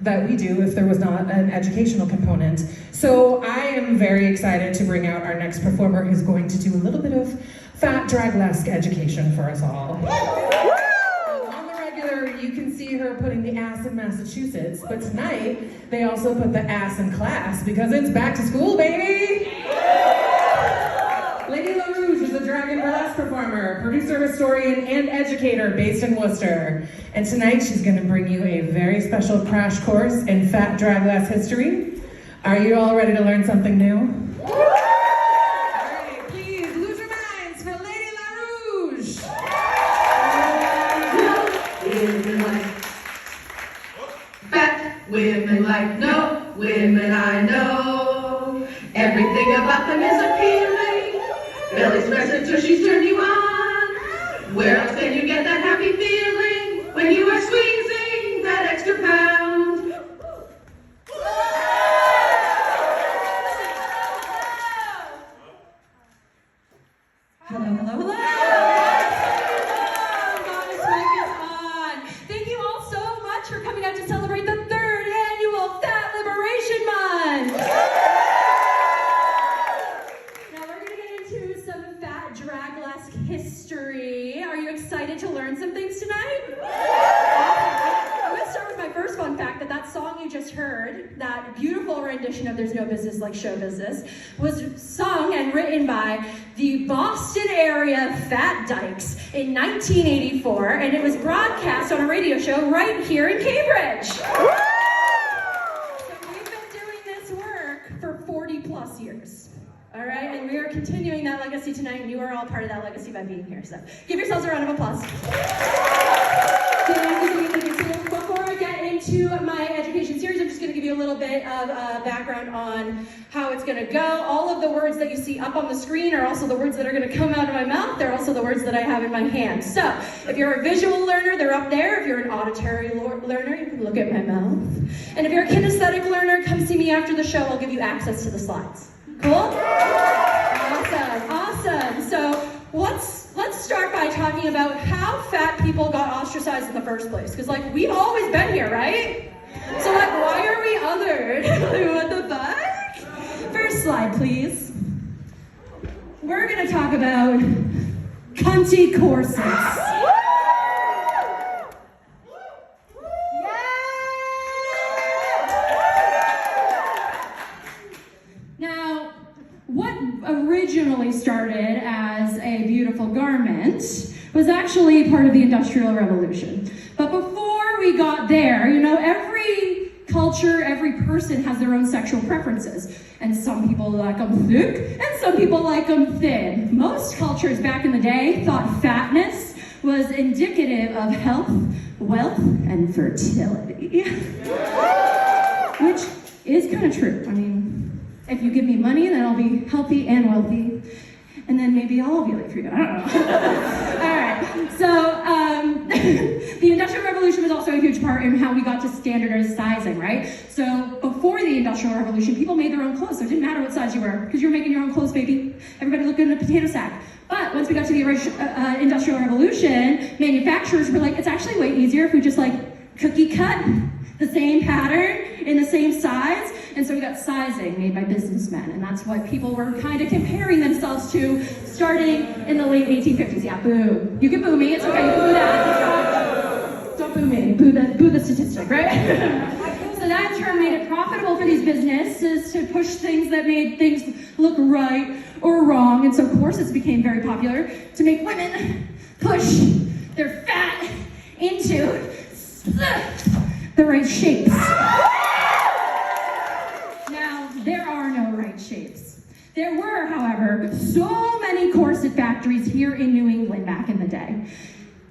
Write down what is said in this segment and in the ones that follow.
that we do if there was not an educational component. So I am very excited to bring out our next performer who's going to do a little bit of fat Draglesque education for us all. On the regular, you can see her putting the ass in Massachusetts, but tonight they also put the ass in class because it's back to school, baby! Lady LaRouge is a drag and burlesque performer, producer, historian, and educator based in Worcester. And tonight she's going to bring you a very special crash course in fat Draglesque history. Are you all ready to learn something new? All right, please lose your minds for Lady LaRouge. Women like fat women like no women I know. Everything about them is appealing. They'll express it till she's turned you on. Where else can you get that happy feeling when you are squeezing that extra pound? Hello, hello, hello! Goddess Wife is on. Thank you all so much for coming out to celebrate the 3rd annual Fat Liberation Month. Now we're going to get into some fat Draglesque history. Are you excited to learn some things tonight? I'm going to start with my first fun fact that song you just heard, that beautiful rendition of There's No Business Like Show Business, was sung and written by the Boston area Fat Dykes in 1984, and it was broadcast on a radio show right here in Cambridge. So we've been doing this work for 40 plus years. All right, and we are continuing that legacy tonight, and you are all part of that legacy by being here. So give yourselves a round of applause. Before I get into my education series, I'm just going to give you a little bit of background on how it's going to go. All of the words that you see up on the screen are also the words that are going to come out of my mouth. They're also the words that I have in my hand. So if you're a visual learner, they're up there. If you're an auditory learner, you can look at my mouth. And if you're a kinesthetic learner, come see me after the show. I'll give you access to the slides. Cool? Awesome. So let's start by talking about how fat people got ostracized in the first place. Because we've always been here, right? So why are we othered? What the fuck? First slide, please. We're gonna talk about cunty corsets. Now, what originally started as a beautiful garment was actually part of the Industrial Revolution. But before we got there, every culture, every person has their own sexual preferences. And some people like them thick, and some people like them thin. Most cultures back in the day thought fatness was indicative of health, wealth, and fertility. Which is kind of true. I mean, if you give me money, then I'll be healthy and wealthy. And then maybe I'll ovulate for you. I don't know. All right. So the Industrial Revolution was also a huge part in how we got to standardized sizing, right? So before the Industrial Revolution, people made their own clothes. So it didn't matter what size you were, because you were making your own clothes, baby. Everybody looked good in a potato sack. But once we got to the Industrial Revolution, manufacturers were like, it's actually way easier if we just cookie cut the same pattern in the same size. And so we got sizing made by businessmen, and that's what people were kind of comparing themselves to starting in the late 1850s. Yeah, boo. You can boo me, it's okay, you can boo that. Don't boo me, boo the statistic, right? So that term made it profitable for these businesses to push things that made things look right or wrong, and so corsets became very popular to make women push their fat into the right shapes. There are no right shapes. There were, however, so many corset factories here in New England back in the day.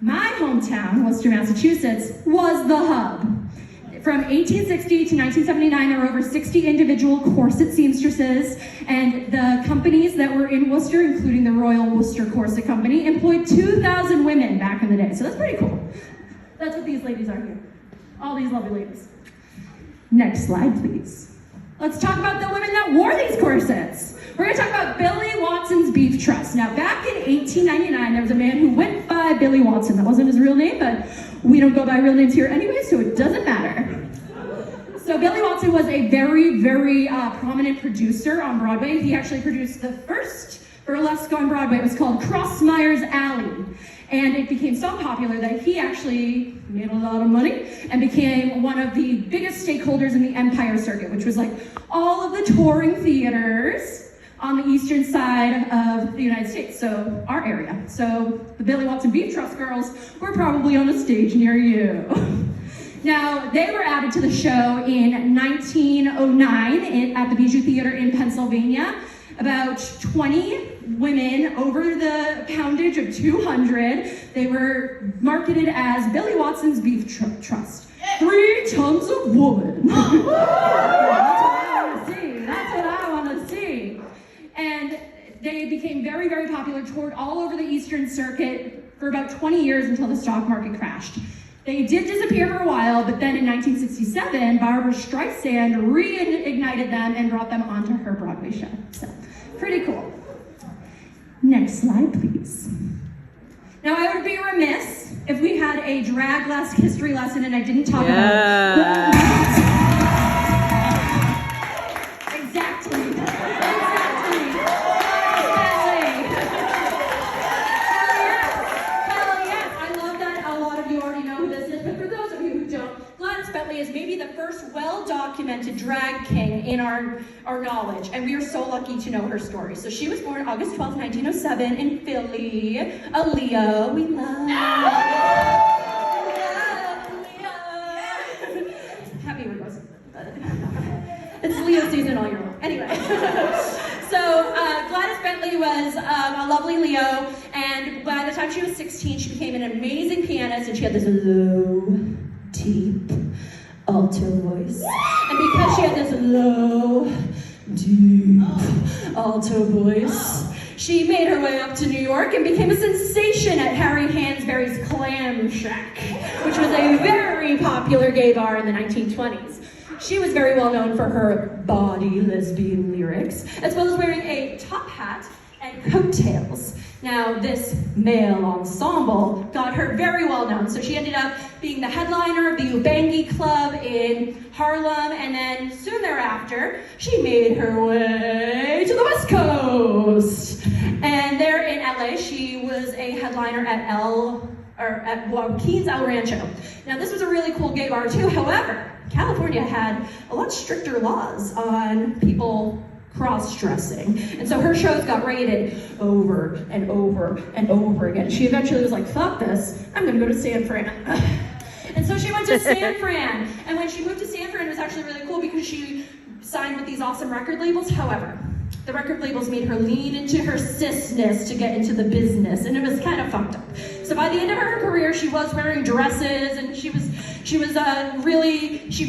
My hometown, Worcester, Massachusetts, was the hub. From 1860 to 1979, there were over 60 individual corset seamstresses, and the companies that were in Worcester, including the Royal Worcester Corset Company, employed 2,000 women back in the day. So that's pretty cool. That's what these ladies are here. All these lovely ladies. Next slide, please. Let's talk about the women that wore these corsets. We're going to talk about Billy Watson's Beef Truss. Now, back in 1899, there was a man who went by Billy Watson. That wasn't his real name, but we don't go by real names here anyway, so it doesn't matter. So Billy Watson was a very, very prominent producer on Broadway. He actually produced the first burlesque on Broadway. It was called Crossmeyer's Alley. And it became so popular that he actually made a lot of money and became one of the biggest stakeholders in the Empire Circuit, which was like all of the touring theaters on the eastern side of the United States, so our area. So the Billy Watson Beef Trust girls were probably on a stage near you. Now, they were added to the show in 1909 at the Bijou Theater in Pennsylvania. About 20 women over the poundage of 200. They were marketed as Billy Watson's Beef Trust. 3 tons of woman. That's what I want to see. And they became very, very popular, toured all over the Eastern Circuit for about 20 years until the stock market crashed. They did disappear for a while, but then in 1967, Barbara Streisand reignited them and brought them onto her Broadway show. So, pretty cool. Next slide, please. Now, I would be remiss if we had a Draglesque history lesson and I didn't talk about is maybe the first well-documented drag king in our knowledge, and we are so lucky to know her story. So she was born August 12, 1907 in Philly, a Leo. We love Leo. Happy Virgos. It's Leo season all year long. Anyway, so Gladys Bentley was a lovely Leo, and by the time she was 16, she became an amazing pianist, and she had this low, deep, alto voice. And because she had this low, deep, alto voice, she made her way up to New York and became a sensation at Harry Hansberry's Clam Shack, which was a very popular gay bar in the 1920s. She was very well known for her bawdy lesbian lyrics, as well as wearing a top hat and coattails. Now, this male ensemble got her very well known, so she ended up being the headliner of the Ubangi Club in Harlem, and then soon thereafter, she made her way to the West Coast. And there in LA, she was a headliner at Joaquin's El Rancho. Now, this was a really cool gay bar too. However, California had a lot stricter laws on people cross-dressing. And so her shows got rated over and over and over again. She eventually was like, fuck this, I'm gonna go to San Fran. And so she went to San Fran. And when she moved to San Fran, it was actually really cool because she signed with these awesome record labels. However, the record labels made her lean into her cisness to get into the business, and it was kind of fucked up. So by the end of her career, she was wearing dresses, and she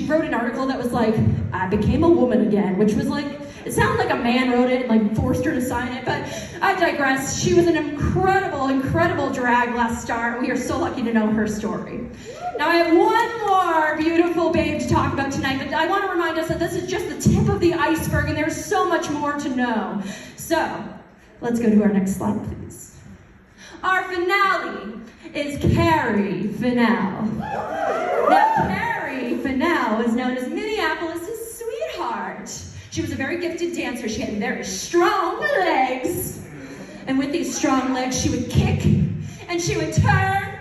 wrote an article that was like, I became a woman again, which was like, it sounded like a man wrote it and like forced her to sign it, but I digress. She was an incredible, incredible Draglesque star, and we are so lucky to know her story. Now I have one more beautiful babe to talk about tonight, but I want to remind us that this is just the tip of the iceberg, and there's so much more to know. So, let's go to our next slide, please. Our finale is Carrie Fennell. Now, Carrie Fennell is known as Minneapolis' sweetheart. She was a very gifted dancer. She had very strong legs. And with these strong legs, she would kick, and she would turn,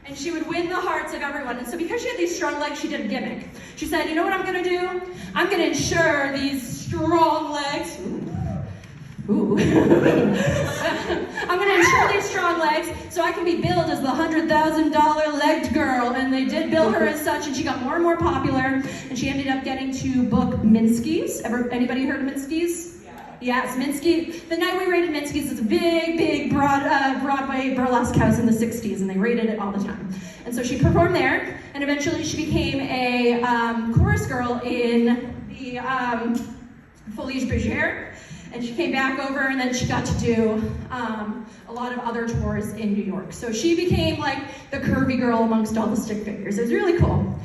and she would win the hearts of everyone. And so because she had these strong legs, she did a gimmick. She said, you know what I'm gonna do? I'm gonna ensure these strong legs, I'm gonna ensure these strong legs so I can be billed as the $100,000 legged girl. And they did bill her as such, and she got more and more popular, and she ended up getting to book Minsky's. Anybody heard of Minsky's? Yes, Minsky. The night we raided Minsky's is a big Broadway burlesque house in the 60s, and they raided it all the time. And so she performed there, and eventually she became a chorus girl in the Folies Bergère, and she came back over, and then she got to do a lot of other tours in New York. So she became like the curvy girl amongst all the stick figures. It was really cool.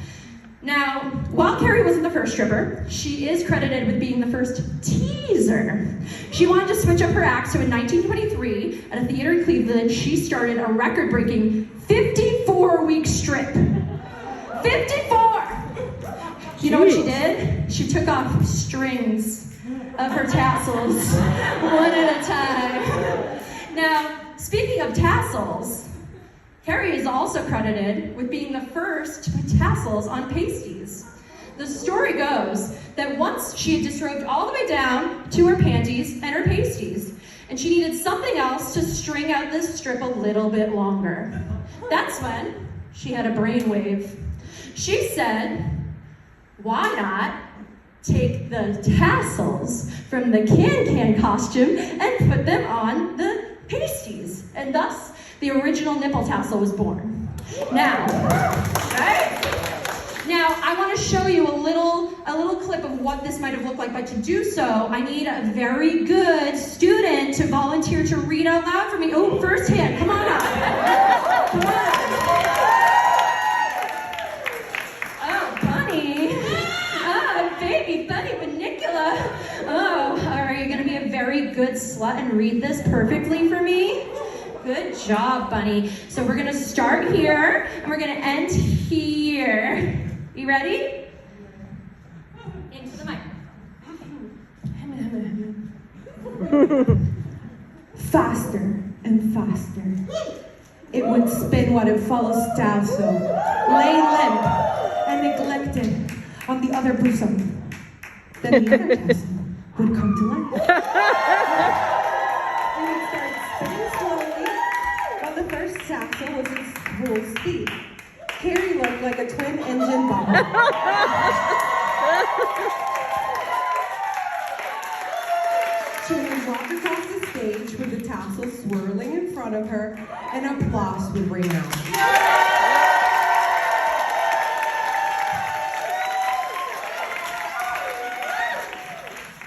Now, while Carrie wasn't the first stripper, she is credited with being the first teaser. She wanted to switch up her act, so in 1923, at a theater in Cleveland, she started a record-breaking 54-week strip. 54! You know what she did? She took off strings of her tassels, one at a time. Now, speaking of tassels, Carrie is also credited with being the first to put tassels on pasties. The story goes that once she had disrobed all the way down to her panties and her pasties, and she needed something else to string out this strip a little bit longer. That's when she had a brainwave. She said, why not take the tassels from the can-can costume and put them on the pasties? And thus, the original nipple tassel was born. Now, right? Now, I want to show you a little clip of what this might have looked like, but to do so, I need a very good student to volunteer to read out loud for me. Oh, first hand, come on up. Come on up. Oh, Bunny. Oh, baby Bunny Benicula. Oh, are you going to be a very good slut and read this perfectly for me? Good job, Bunny. So we're gonna start here, and we're gonna end here. You ready? Into the mic. Faster and faster. It would spin what it follows tassel, lay limp and neglected on the other bosom. Then the other tassel would come to life. And it started spinning slowly while the first tassel was in full speed. Carrie looked like a twin engine bomb. She would walk across the stage with the tassel swirling in front of her, and applause would ring out.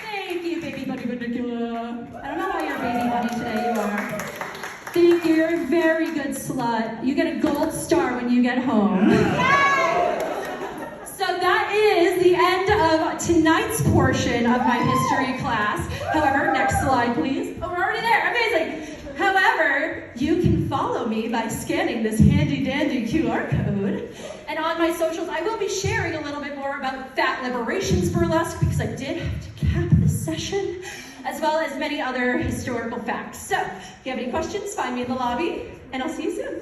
Thank you, baby bunny Benicula. I don't know why you're baby bunny today, you are. Thank you, you're a very good slut. You get a gold star when you get home. So that is the end of tonight's portion of my history class. However, next slide, please. Oh, we're already there, amazing. However, you can follow me by scanning this handy dandy QR code. And on my socials, I will be sharing a little bit more about Fat Liberations Burlesque because I did have to cap this session, as well as many other historical facts. So, if you have any questions, find me in the lobby, and I'll see you soon.